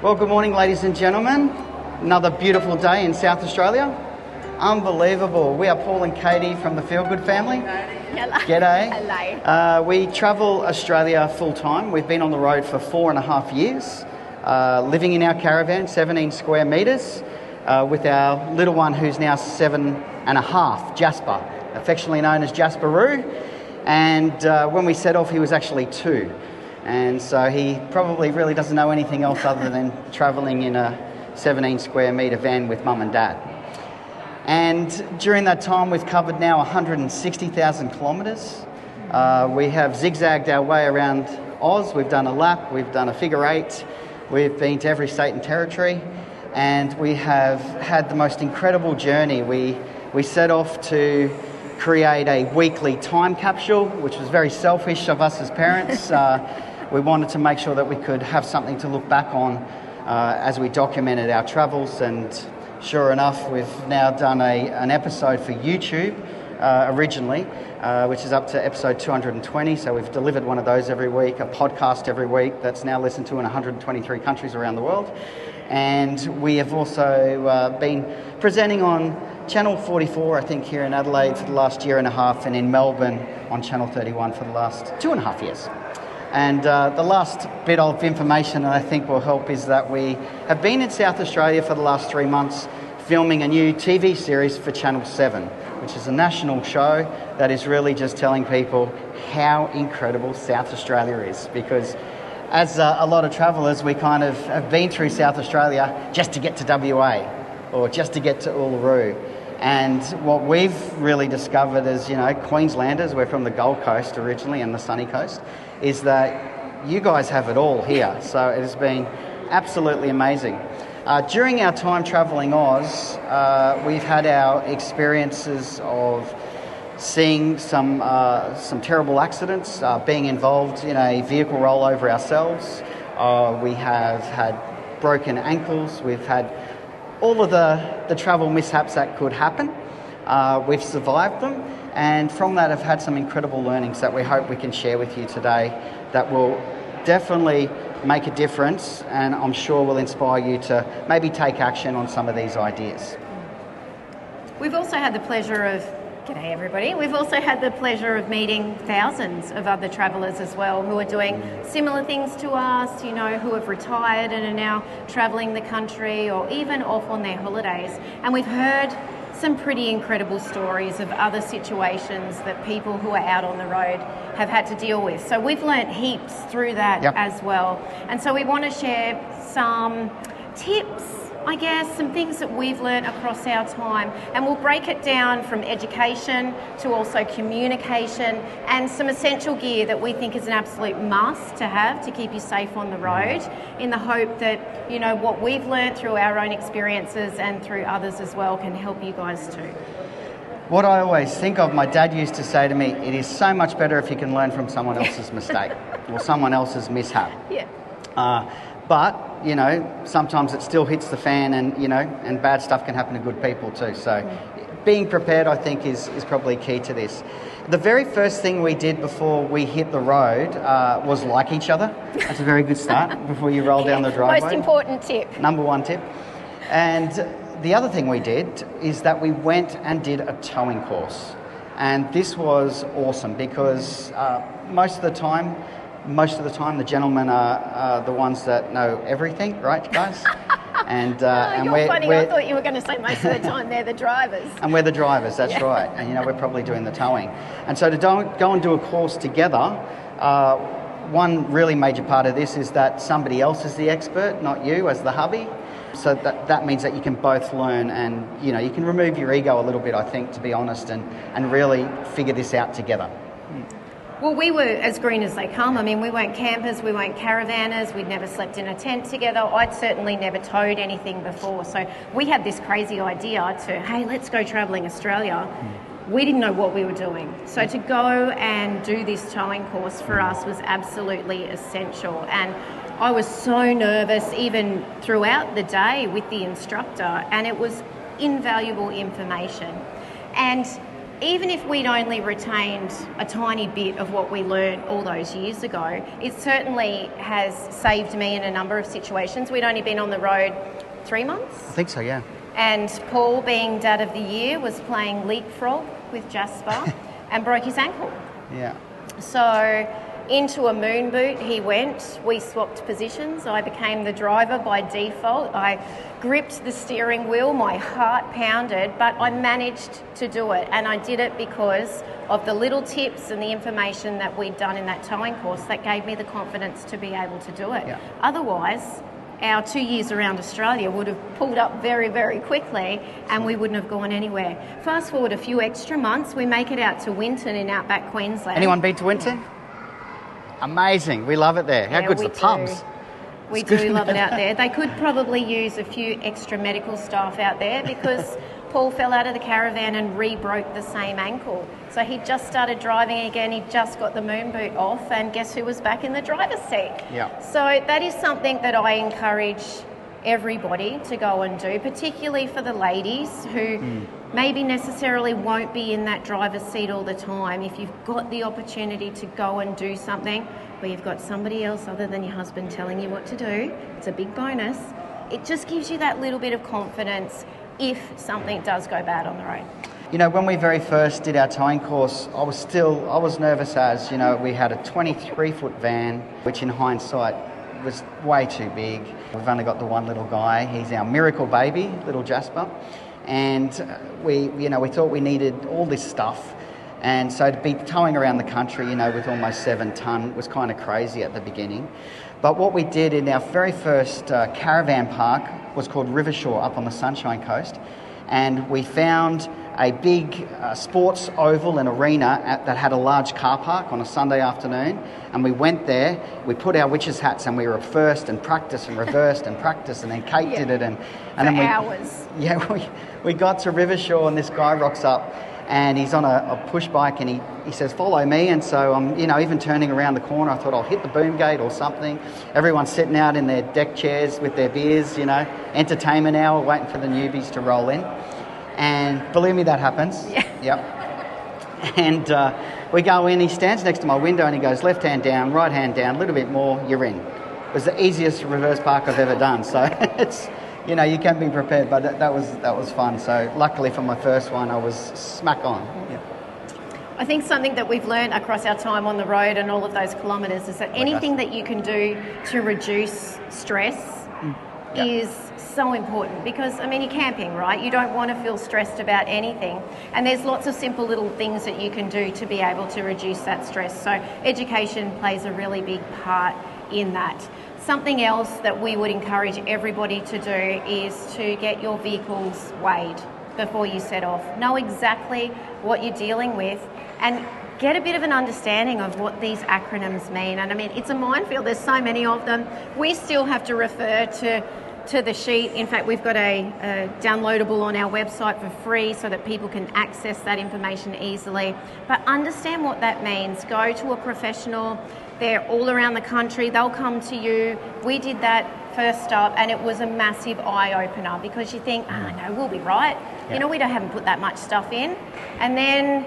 Well, good morning, ladies and gentlemen. Another beautiful day in South Australia. Unbelievable. We are Paul and Katie from the Feel Good family. Hello. G'day. Hello. We travel Australia full time. We've been on the road for 4.5 years, living in our caravan, 17 square metres, with our little one who's now 7.5, Jasper, affectionately known as Jasperoo. And when we set off, he was actually 2. And so he probably really doesn't know anything else other than travelling in a 17 square metre van with mum and dad. And during that time, we've covered now 160,000 kilometres. We have zigzagged our way around Oz. We've done a lap, we've done a figure eight, we've been to every state and territory, and we have had the most incredible journey. We set off to create a weekly time capsule, which was very selfish of us as parents. We wanted to make sure that we could have something to look back on as we documented our travels, and sure enough, we've now done an episode for YouTube originally, which is up to episode 220, so we've delivered one of those every week, a podcast every week that's now listened to in 123 countries around the world. And we have also been presenting on Channel 44, I think, here in Adelaide for the last year and a half, and in Melbourne on Channel 31 for the last 2.5 years. And the last bit of information that I think will help is that we have been in South Australia for the last 3 months filming a new TV series for Channel 7, which is a national show that is really just telling people how incredible South Australia is. Because as a lot of travellers, we kind of have been through South Australia just to get to WA or just to get to Uluru. And what we've really discovered as, Queenslanders, we're from the Gold Coast originally and the sunny coast, is that you guys have it all here. So it has been absolutely amazing. During our time travelling Oz, we've had our experiences of seeing some terrible accidents, being involved in a vehicle rollover ourselves. We have had broken ankles. We've had all of the travel mishaps that could happen. We've survived them, and from that have had some incredible learnings that we hope we can share with you today that will definitely make a difference, and I'm sure will inspire you to maybe take action on some of these ideas. We've also had the pleasure of, g'day everybody, we've also had the pleasure of meeting thousands of other travellers as well who are doing similar things to us, who have retired and are now travelling the country or even off on their holidays. And we've heard some pretty incredible stories of other situations that people who are out on the road have had to deal with. So we've learnt heaps through that as well. And so we want to share some tips, I guess, some things that we've learnt across our time, and we'll break it down from education to also communication and some essential gear that we think is an absolute must to have to keep you safe on the road, in the hope that, what we've learnt through our own experiences and through others as well can help you guys too. What I always think of, my dad used to say to me, it is so much better if you can learn from someone else's mistake or someone else's mishap. Yeah. But, sometimes it still hits the fan, and bad stuff can happen to good people too. So being prepared, I think, is probably key to this. The very first thing we did before we hit the road was like each other. That's a very good start before you roll down the driveway. Most important tip. Number one tip. And the other thing we did is that we went and did a towing course. And this was awesome because most of the time, the gentlemen are the ones that know everything, right, guys? And you're funny. I thought you were going to say most of the time they're the drivers. And we're the drivers, that's right. And, we're probably doing the towing. And so to go and do a course together, one really major part of this is that somebody else is the expert, not you as the hubby. So that means that you can both learn, and, you can remove your ego a little bit, I think, to be honest, and really figure this out together. Well, we were as green as they come. I mean, we weren't campers, we weren't caravanners, we'd never slept in a tent together. I'd certainly never towed anything before. So we had this crazy idea to, hey, let's go travelling Australia. We didn't know what we were doing. So to go and do this towing course for us was absolutely essential. And I was so nervous even throughout the day with the instructor, and it was invaluable information. And even if we'd only retained a tiny bit of what we learned all those years ago, it certainly has saved me in a number of situations. We'd only been on the road 3 months. I think so, yeah. And Paul, being Dad of the Year, was playing leapfrog with Jasper and broke his ankle. Yeah. So into a moon boot he went. We swapped positions. I became the driver by default. I gripped the steering wheel. My heart pounded, but I managed to do it. And I did it because of the little tips and the information that we'd done in that towing course that gave me the confidence to be able to do it. Yeah. Otherwise, our 2 years around Australia would have pulled up very, very quickly and we wouldn't have gone anywhere. Fast forward a few extra months, we make it out to Winton in outback Queensland. Anyone been to Winton? Amazing. We love it there. How good's the pubs? We do love it out there. They could probably use a few extra medical staff out there because Paul fell out of the Caravan and re-broke the same ankle. So he just started driving again. He just got the moon boot off, and guess who was back in the driver's seat? Yeah. So that is something that I encourage everybody to go and do, particularly for the ladies who maybe necessarily won't be in that driver's seat all the time. If you've got the opportunity to go and do something where you've got somebody else other than your husband telling you what to do, it's a big bonus. It just gives you that little bit of confidence if something does go bad on the road. You know, when we very first did our towing course, I was nervous as, you know, we had a 23-foot van, which in hindsight was way too big. We've only got the one little guy. He's our miracle baby, little Jasper. And we thought we needed all this stuff. And so to be towing around the country, you know, with almost 7 tonne was kind of crazy at the beginning. But what we did in our very first caravan park was called Rivershore up on the Sunshine Coast. And we found a big sports oval and arena that had a large car park on a Sunday afternoon. And we went there, we put our witches' hats and we reversed and practiced and reversed and practiced, and then Kate did it. And then hours. Yeah, we got to Rivershore and this guy rocks up and he's on a push bike and he says, follow me. And so I'm, even turning around the corner, I thought I'll hit the boom gate or something. Everyone's sitting out in their deck chairs with their beers, entertainment hour, waiting for the newbies to roll in. And believe me, that happens. Yeah. Yep. And we go in, he stands next to my window and he goes, left hand down, right hand down, a little bit more, you're in. It was the easiest reverse park I've ever done. So it's, you can be prepared, but that was fun. So luckily for my first one, I was smack on. Yeah. I think something that we've learned across our time on the road and all of those kilometres is that anything that you can do to reduce stress is so important, because you're camping, right? You don't want to feel stressed about anything, and there's lots of simple little things that you can do to be able to reduce that stress. So education plays a really big part in that. Something else that we would encourage everybody to do is to get your vehicles weighed before you set off. Know exactly what you're dealing with and get a bit of an understanding of what these acronyms mean. And it's a minefield. There's so many of them. We still have to refer to the sheet. In fact, we've got a downloadable on our website for free so that people can access that information easily. But understand what that means. Go to a professional. They're all around the country. They'll come to you. We did that first stop and it was a massive eye-opener, because you think, no, we'll be right. Yeah. We haven't put that much stuff in. And then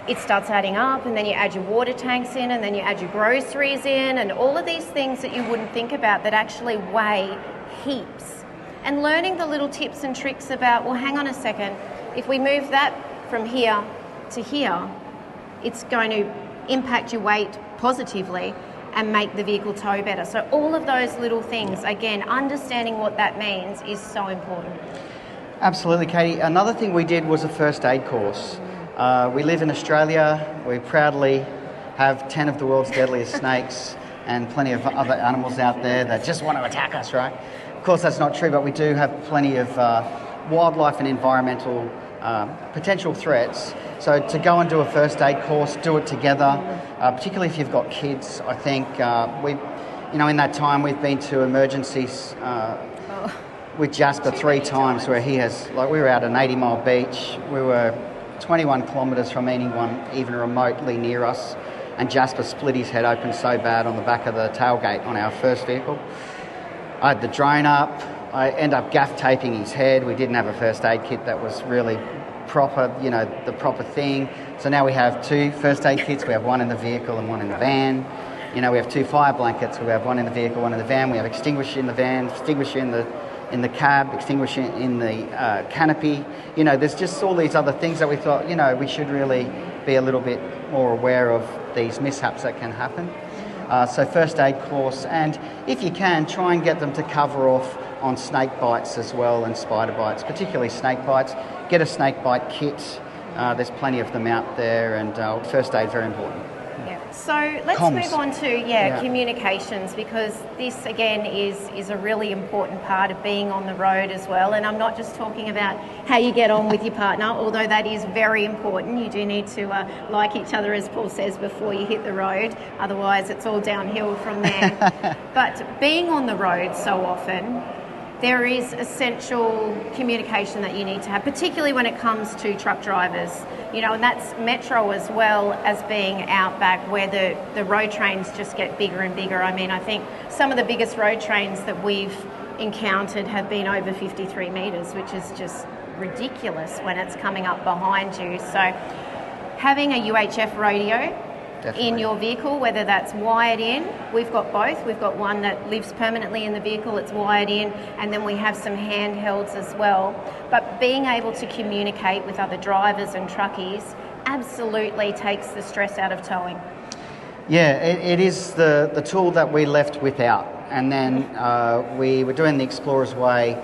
it starts adding up, and then you add your water tanks in, and then you add your groceries in, and all of these things that you wouldn't think about that actually weigh heaps. And learning the little tips and tricks about, well, hang on a second, if we move that from here to here, it's going to impact your weight positively and make the vehicle tow better. So all of those little things, again, understanding what that means is so important. Absolutely, Katie. Another thing we did was a first aid course. We live in Australia. We proudly have 10 of the world's deadliest snakes and plenty of other animals out there that just want to attack us, right? Of course, that's not true, but we do have plenty of wildlife and environmental potential threats. So to go and do a first aid course, do it together, particularly if you've got kids. I think in that time we've been to Emergencies with Jasper 3 times, where he has, we were out at an 80-mile beach. We were 21 kilometres from anyone even remotely near us, and Jasper split his head open so bad on the back of the tailgate on our first vehicle. I had the drone up. I ended up gaff taping his head. We didn't have a first aid kit that was really the proper thing. So now we have 2 first aid kits. We have one in the vehicle and one in the van. We have 2 fire blankets. We have one in the vehicle, one in the van. We have extinguisher in the van, extinguisher in the cab, extinguisher in the canopy. There's just all these other things that we thought, we should really be a little bit more aware of these mishaps that can happen. So first aid course, and if you can, try and get them to cover off on snake bites as well and spider bites, particularly snake bites. Get a snake bite kit. There's plenty of them out there, and first aid, very important. Yeah. So let's Comms. move on to communications, because this again is a really important part of being on the road as well. And I'm not just talking about how you get on with your partner, although that is very important. You do need to like each other, as Paul says, before you hit the road. Otherwise, it's all downhill from there. But being on the road so often, there is essential communication that you need to have, particularly when it comes to truck drivers. And that's metro as well as being outback, where the road trains just get bigger and bigger. I mean, I think some of the biggest road trains that we've encountered have been over 53 metres, which is just ridiculous when it's coming up behind you. So having a UHF radio in your vehicle, whether that's wired in, we've got both. We've got one that lives permanently in the vehicle, it's wired in, and then we have some handhelds as well. But being able to communicate with other drivers and truckies absolutely takes the stress out of towing. Yeah, it is the tool that we left without. And then we were doing the Explorer's Way,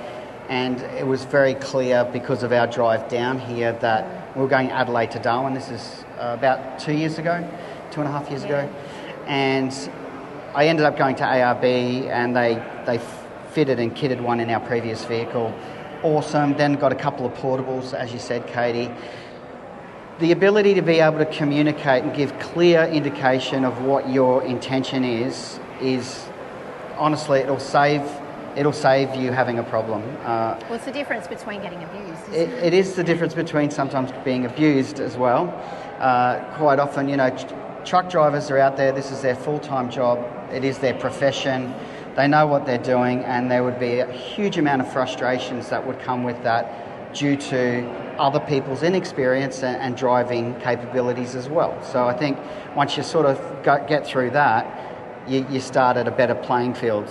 and it was very clear because of our drive down here that we were going Adelaide to Darwin. This is about 2 years ago. 2.5 years ago, and I ended up going to ARB, and they fitted and kitted one in our previous vehicle. Awesome. Then got a couple of portables, as you said, Katie. The ability to be able to communicate and give clear indication of what your intention is honestly, it'll save you having a problem. What's the difference between getting abused? It is the difference between sometimes being abused as well. Quite often, truck drivers are out there, this is their full-time job, it is their profession, they know what they're doing, and there would be a huge amount of frustrations that would come with that due to other people's inexperience and driving capabilities as well. So I think once you sort of get through that, you start at a better playing field.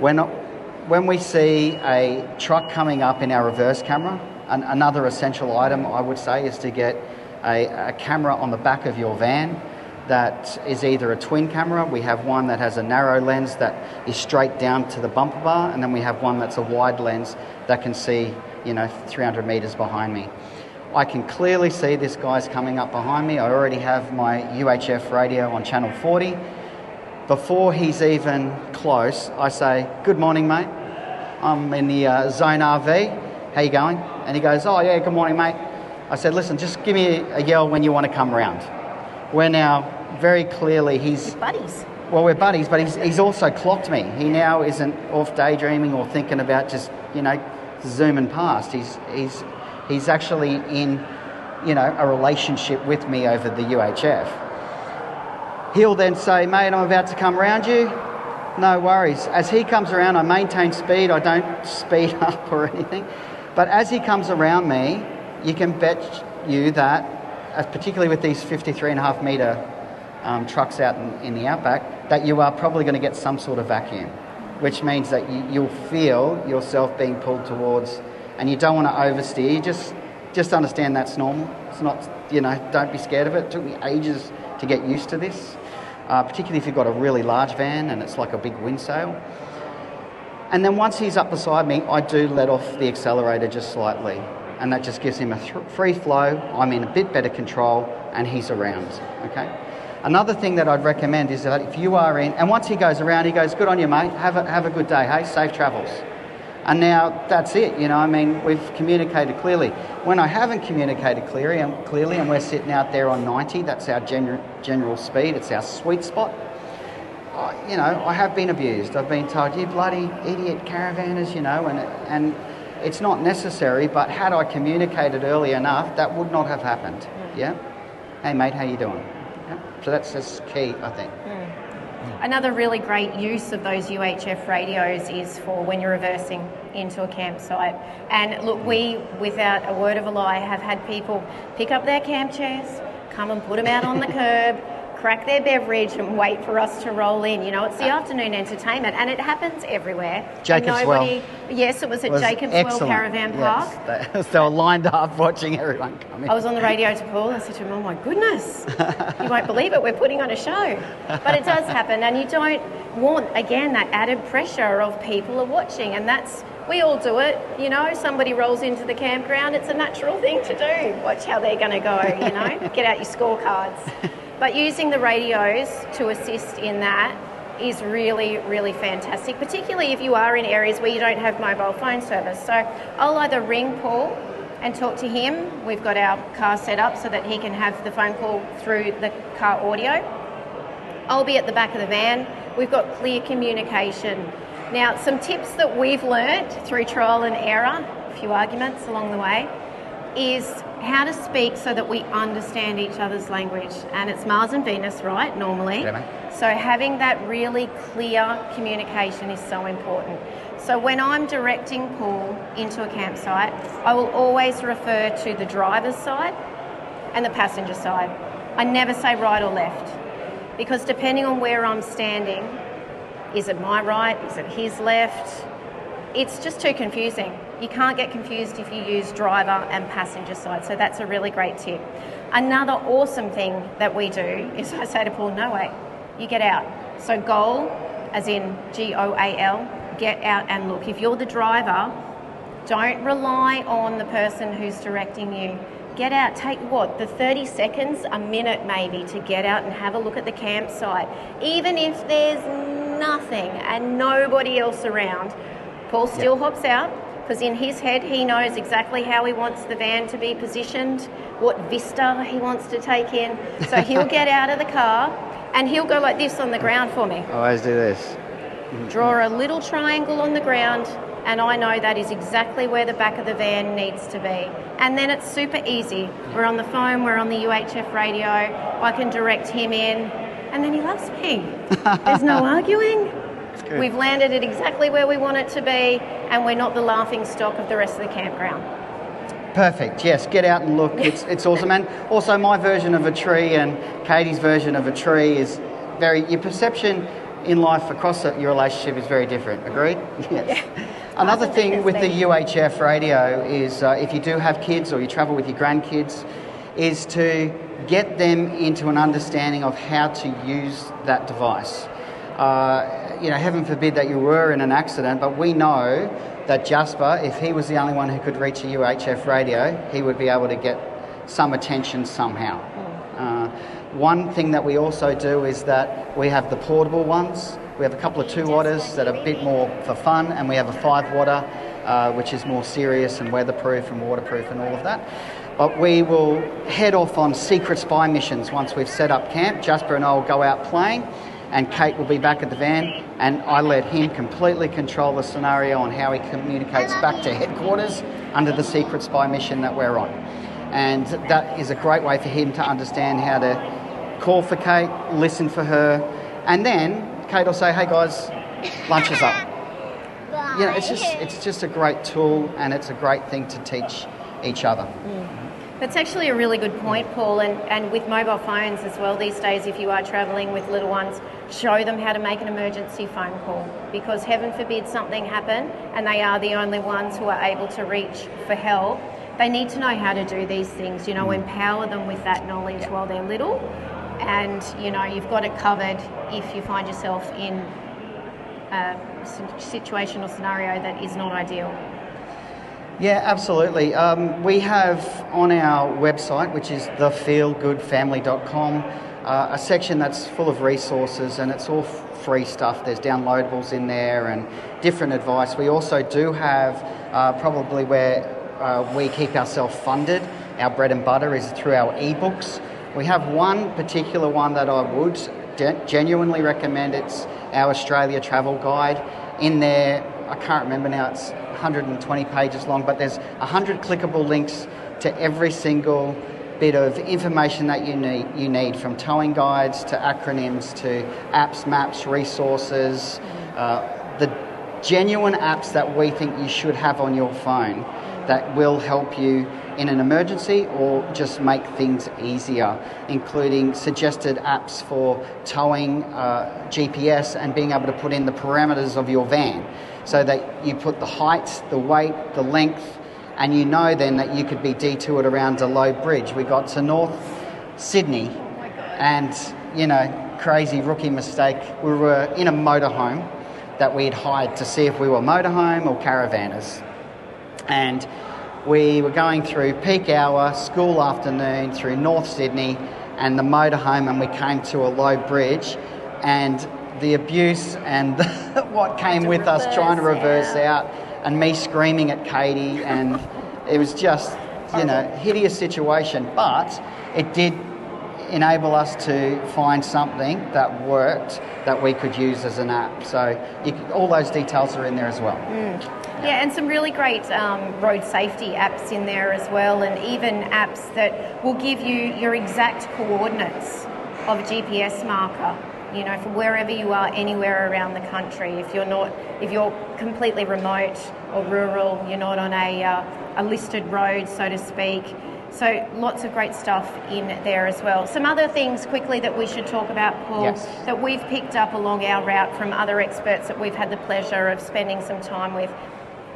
When we see a truck coming up in our reverse camera, another essential item I would say is to get a camera on the back of your van that is either a twin camera. We have one that has a narrow lens that is straight down to the bumper bar, and then we have one that's a wide lens that can see 300 metres behind me. I can clearly see this guy's coming up behind me. I already have my UHF radio on channel 40. Before he's even close, I say, "Good morning, mate. I'm in the Zone RV. How you going?" And he goes, "Oh, yeah, good morning, mate." I said, "Listen, just give me a yell when you want to come round." We're now very clearly he's... We're buddies. Well, we're buddies, but he's also clocked me. He now isn't off daydreaming or thinking about just, zooming past. He's actually in, a relationship with me over the UHF. He'll then say, "Mate, I'm about to come round you." No worries. As he comes around, I maintain speed. I don't speed up or anything. But as he comes around me, you can bet you that, particularly with these 53.5 metre trucks out in the outback, that you are probably going to get some sort of vacuum, which means that you'll feel yourself being pulled towards, and you don't want to oversteer. Just understand that's normal. It's not, don't be scared of it. It took me ages to get used to this, particularly if you've got a really large van and it's like a big wind sail. And then once he's up beside me, I do let off the accelerator just slightly, and that just gives him a free flow. I'm in a bit better control, and he's around, okay? Another thing that I'd recommend is that if you are in, and once he goes around, he goes, "Good on you, mate. Have a good day, hey? Safe travels." And now that's it, we've communicated clearly. When I haven't communicated clearly and we're sitting out there on 90, that's our general speed, it's our sweet spot. I have been abused. I've been told, "You bloody idiot caravanners," and it's not necessary, but had I communicated early enough, that would not have happened. Yeah? "Hey, mate, how you doing?" Yeah? So that's key, I think. Another really great use of those UHF radios is for when you're reversing into a campsite. And look, we, without a word of a lie, have had people pick up their camp chairs, come and put them out on the curb, crack their beverage and wait for us to roll in. You know, it's the afternoon entertainment, and it happens everywhere. Jacob's Well. Yes, it was at Jacob's Well Caravan Park. Yes, they were lined up watching everyone come in. I was on the radio to Paul. I said to him, oh my goodness, you won't believe it, we're putting on a show. But it does happen, and you don't want, again, that added pressure of people are watching, and that's, we all do it, you know, somebody rolls into the campground, it's a natural thing to do. Watch how they're going to go, you know, get out your scorecards. But using the radios to assist in that is really, really fantastic, particularly if you are in areas where you don't have mobile phone service. So I'll either ring Paul and talk to him. We've got our car set up so that he can have the phone call through the car audio. I'll be at the back of the van. We've got clear communication. Now, some tips that we've learnt through trial and error, a few arguments along the way, is how to speak so that we understand each other's language. And it's Mars and Venus, right, normally. Yeah, so having that really clear communication is so important. So when I'm directing Paul into a campsite, I will always refer to the driver's side and the passenger side. I never say right or left, because depending on where I'm standing, is it my right, is it his left? It's just too confusing. You can't get confused if you use driver and passenger side, so that's a really great tip. Another awesome thing that we do is I say to Paul, no way, you get out. So G.O.A.L, as in G.O.A.L, get out and look. If you're the driver, don't rely on the person who's directing you. Get out, take the 30 seconds, a minute maybe, to get out and have a look at the campsite. Even if there's nothing and nobody else around, Paul still hops out, because in his head he knows exactly how he wants the van to be positioned, what vista he wants to take in. So he'll get out of the car and he'll go like this on the ground for me. I always do this. Draw a little triangle on the ground, and I know that is exactly where the back of the van needs to be. And then it's super easy. We're on the phone, we're on the UHF radio, I can direct him in, and then he loves me. There's no arguing. We've landed it exactly where we want it to be, and we're not the laughing stock of the rest of the campground. Perfect, yes, get out and look, it's awesome. And also my version of a tree and Katie's version of a tree is your perception in life across your relationship is very different, agreed? Yes. Yeah. Another thing with the UHF radio is if you do have kids or you travel with your grandkids, is to get them into an understanding of how to use that device. Heaven forbid that you were in an accident, but we know that Jasper, if he was the only one who could reach a UHF radio, he would be able to get some attention somehow. One thing that we also do is that we have the portable ones. We have a couple of 2-watters that are a bit more for fun, and we have a 5-watter, which is more serious and weatherproof and waterproof and all of that. But we will head off on secret spy missions once we've set up camp. Jasper and I will go out playing, and Kate will be back at the van, and I let him completely control the scenario on how he communicates back to headquarters under the secret spy mission that we're on. And that is a great way for him to understand how to call for Kate, listen for her, and then Kate will say, hey guys, lunch is up. You know, it's just a great tool, and it's a great thing to teach each other. That's actually a really good point, Paul, and with mobile phones as well these days, if you are travelling with little ones, show them how to make an emergency phone call, because heaven forbid something happen and they are the only ones who are able to reach for help. They need to know how to do these things, empower them with that knowledge while they're little, and, you've got it covered if you find yourself in a situation or scenario that is not ideal. Yeah, absolutely. We have on our website, which is thefeelgoodfamily.com, a section that's full of resources, and it's all free stuff. There's downloadables in there and different advice. We also do have probably where we keep ourselves funded. Our bread and butter is through our ebooks. We have one particular one that I would genuinely recommend. It's our Australia Travel Guide. In there, I can't remember now, it's 120 pages long, but there's 100 clickable links to every single bit of information that you need from towing guides to acronyms to apps, maps, resources, the genuine apps that we think you should have on your phone that will help you in an emergency or just make things easier, including suggested apps for towing, GPS, and being able to put in the parameters of your van so that you put the height, the weight, the length, and you know then that you could be detoured around a low bridge. We got to North Sydney and, crazy rookie mistake. We were in a motorhome that we'd hired to see if we were motorhome or caravanners. And we were going through peak hour, school afternoon, through North Sydney and the motorhome, and we came to a low bridge, and the abuse and what came with us trying to reverse out, and me screaming at Katie, and it was just, hideous situation. But it did enable us to find something that worked that we could use as an app. So all those details are in there as well. Yeah, and some really great road safety apps in there as well, and even apps that will give you your exact coordinates of a GPS marker, for wherever you are, anywhere around the country. If you're completely remote or rural, you're not on a listed road, so to speak. So lots of great stuff in there as well. Some other things quickly that we should talk about, Paul, that we've picked up along our route from other experts that we've had the pleasure of spending some time with.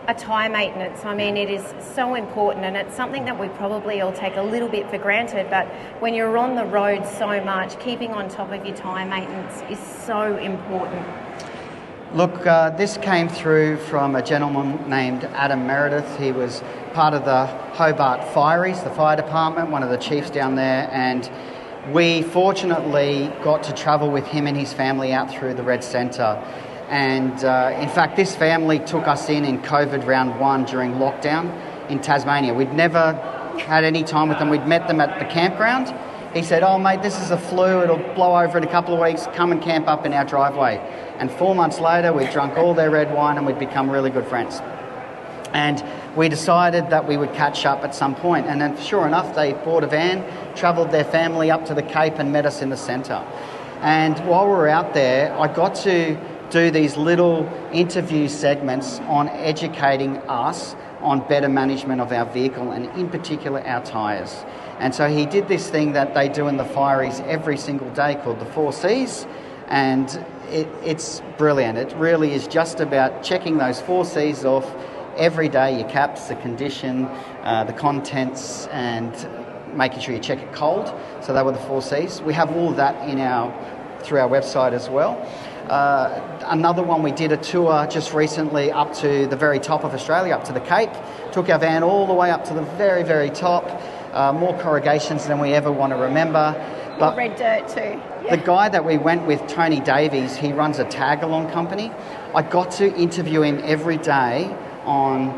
A tyre maintenance. I mean, it is so important, and it's something that we probably all take a little bit for granted, but when you're on the road so much, keeping on top of your tyre maintenance is so important. Look, this came through from a gentleman named Adam Meredith. He was part of the Hobart Fireys, the fire department, one of the chiefs down there, and we fortunately got to travel with him and his family out through the Red Centre. And in fact, this family took us in COVID round 1 during lockdown in Tasmania. We'd never had any time with them. We'd met them at the campground. He said, "Oh, mate, this is a flu. It'll blow over in a couple of weeks. Come and camp up in our driveway." And 4 months later, we'd drunk all their red wine and we'd become really good friends. And we decided that we would catch up at some point. And then sure enough, they bought a van, travelled their family up to the Cape and met us in the centre. And while we were out there, I got to do these little interview segments on educating us on better management of our vehicle and in particular our tyres. And so he did this thing that they do in the Fireys every single day called the 4 Cs, and it's brilliant. It really is just about checking those 4 Cs off every day: your caps, the condition, the contents, and making sure you check it cold. So they were the 4 Cs. We have all of that through our website as well. Another one, we did a tour just recently up to the very top of Australia, up to the Cape. Took our van all the way up to the very, very top. More corrugations than we ever want to remember. But red dirt too. Yeah. The guy that we went with, Tony Davies, he runs a tag-along company. I got to interview him every day on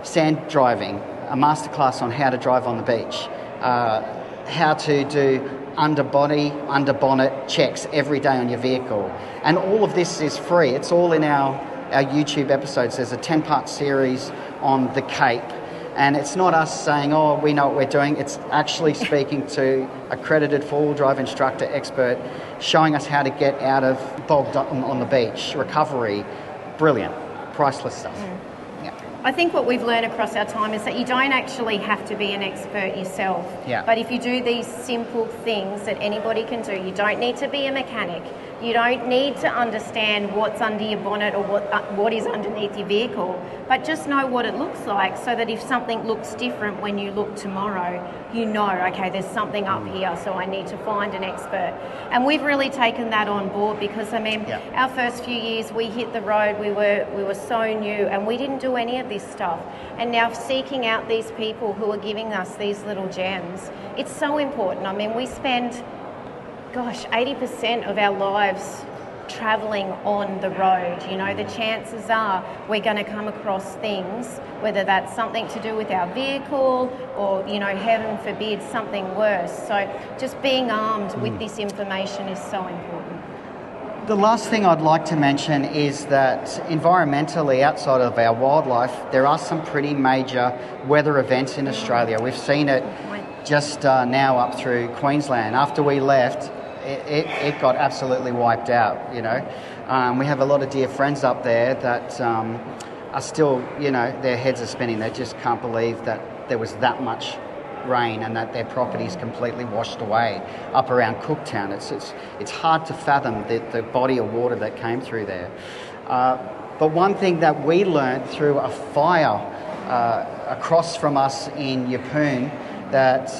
sand driving, a masterclass on how to drive on the beach, how to do under bonnet checks every day on your vehicle. And all of this is free. It's all in our YouTube episodes. There's a 10-part series on the Cape. And it's not us saying, "Oh, we know what we're doing." It's actually speaking to accredited four-wheel drive instructor expert, showing us how to get out of bogged on the beach, recovery. Brilliant. Priceless stuff. Yeah. I think what we've learned across our time is that you don't actually have to be an expert yourself. Yeah. But if you do these simple things that anybody can do, you don't need to be a mechanic. You don't need to understand what's under your bonnet or what is underneath your vehicle, but just know what it looks like so that if something looks different when you look tomorrow, you know, okay, there's something up here, so I need to find an expert. And we've really taken that on board because, I mean, our first few years we hit the road, we were so new and we didn't do any of this stuff. And now seeking out these people who are giving us these little gems, it's so important. I mean, we spend 80% of our lives travelling on the road. You know, the chances are we're going to come across things, whether that's something to do with our vehicle or, you know, heaven forbid, something worse. So just being armed with this information is so important. The last thing I'd like to mention is that environmentally, outside of our wildlife, there are some pretty major weather events in Australia. We've seen it just now up through Queensland. After we left, it got absolutely wiped out, you know. We have a lot of dear friends up there that are still, you know, their heads are spinning. They just can't believe that there was that much rain and that their property's completely washed away up around Cooktown. It's hard to fathom the body of water that came through there. But one thing that we learnt through a fire across from us in Yeppoon that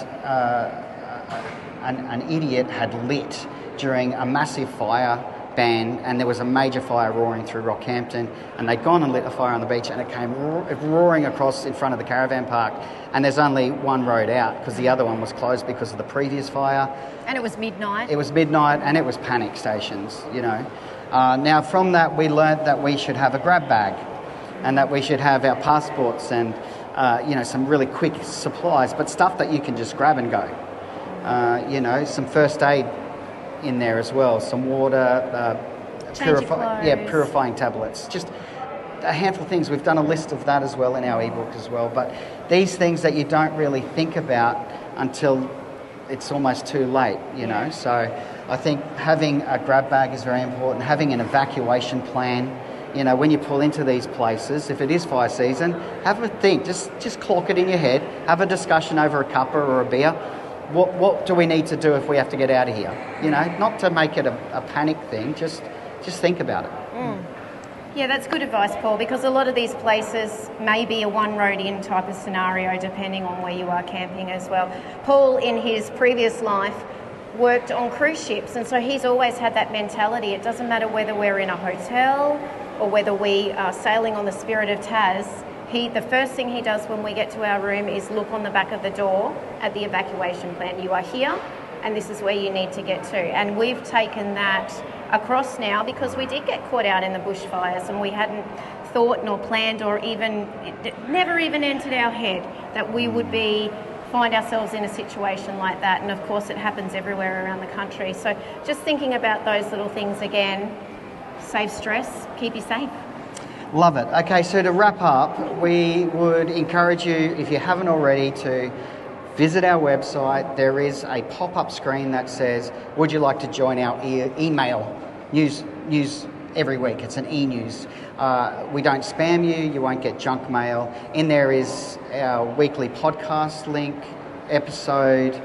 an idiot had lit during a massive fire ban, and there was a major fire roaring through Rockhampton, and they'd gone and lit a fire on the beach, and it came roaring across in front of the caravan park, and there's only one road out because the other one was closed because of the previous fire. And it was midnight. It was midnight, and it was panic stations, you know. Now from that we learnt that we should have a grab bag, and that we should have our passports and you know, some really quick supplies, but stuff that you can just grab and go. You know, some first aid in there as well, some water, purifying tablets, just a handful of things. We've done a list of that as well in our ebook as well, but these things that you don't really think about until it's almost too late, you know. So I think having a grab bag is very important, having an evacuation plan. You know, when you pull into these places, if it is fire season, have a think, just clock it in your head, have a discussion over a cuppa or a beer. What do we need to do if we have to get out of here? You know, not to make it a panic thing, just think about it. Yeah, that's good advice, Paul, because a lot of these places may be a one road in type of scenario depending on where you are camping as well. Paul, in his previous life, worked on cruise ships, and so he's always had that mentality. It doesn't matter whether we're in a hotel or whether we are sailing on the Spirit of Tas. The first thing he does when we get to our room is look on the back of the door at the evacuation plan. You are here, and this is where you need to get to. And we've taken that across now because we did get caught out in the bushfires, and we hadn't thought nor planned or even, it never even entered our head that we would find ourselves in a situation like that. And of course it happens everywhere around the country. So just thinking about those little things again, save stress, keep you safe. Love it. Okay, so to wrap up, we would encourage you, if you haven't already, to visit our website. There is a pop-up screen that says, would you like to join our email news every week? It's an e-news. We don't spam you. You won't get junk mail. In there is our weekly podcast link, episode,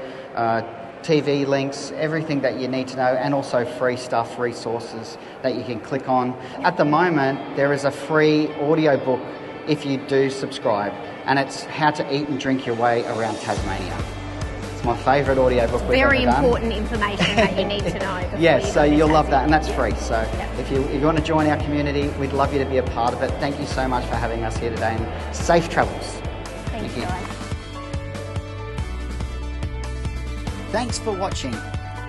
TV links, everything that you need to know, and also free stuff, resources that you can click on. At the moment, there is a free audiobook if you do subscribe, and it's How to Eat and Drink Your Way Around Tasmania. It's my favourite audiobook we've ever done. Very important information that you need to know. Yes, so you'll love that, and that's free. So if you want to join our community, we'd love you to be a part of it. Thank you so much for having us here today, and safe travels. Thank you. Thanks for watching.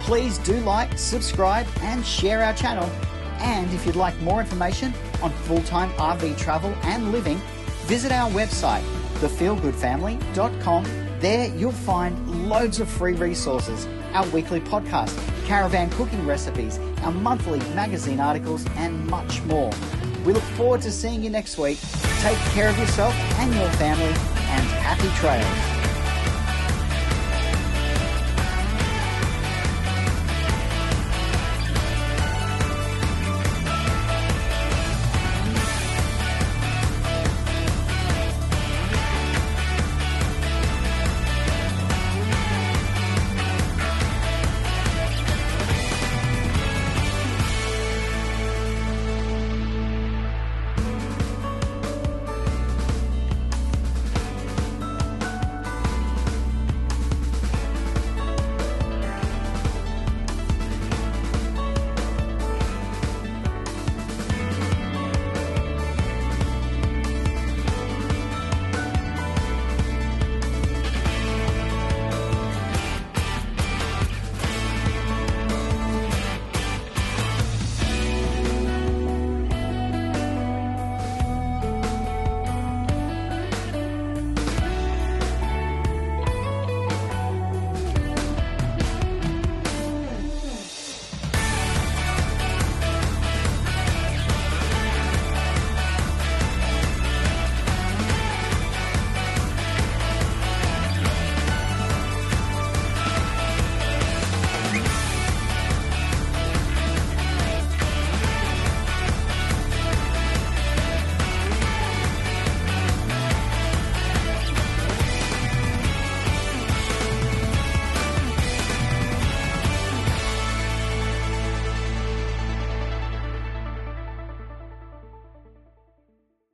Please do like, subscribe and share our channel. And if you'd like more information on full-time RV travel and living, visit our website, thefeelgoodfamily.com. There you'll find loads of free resources, our weekly podcast, caravan cooking recipes, our monthly magazine articles and much more. We look forward to seeing you next week. Take care of yourself and your family, and happy trails.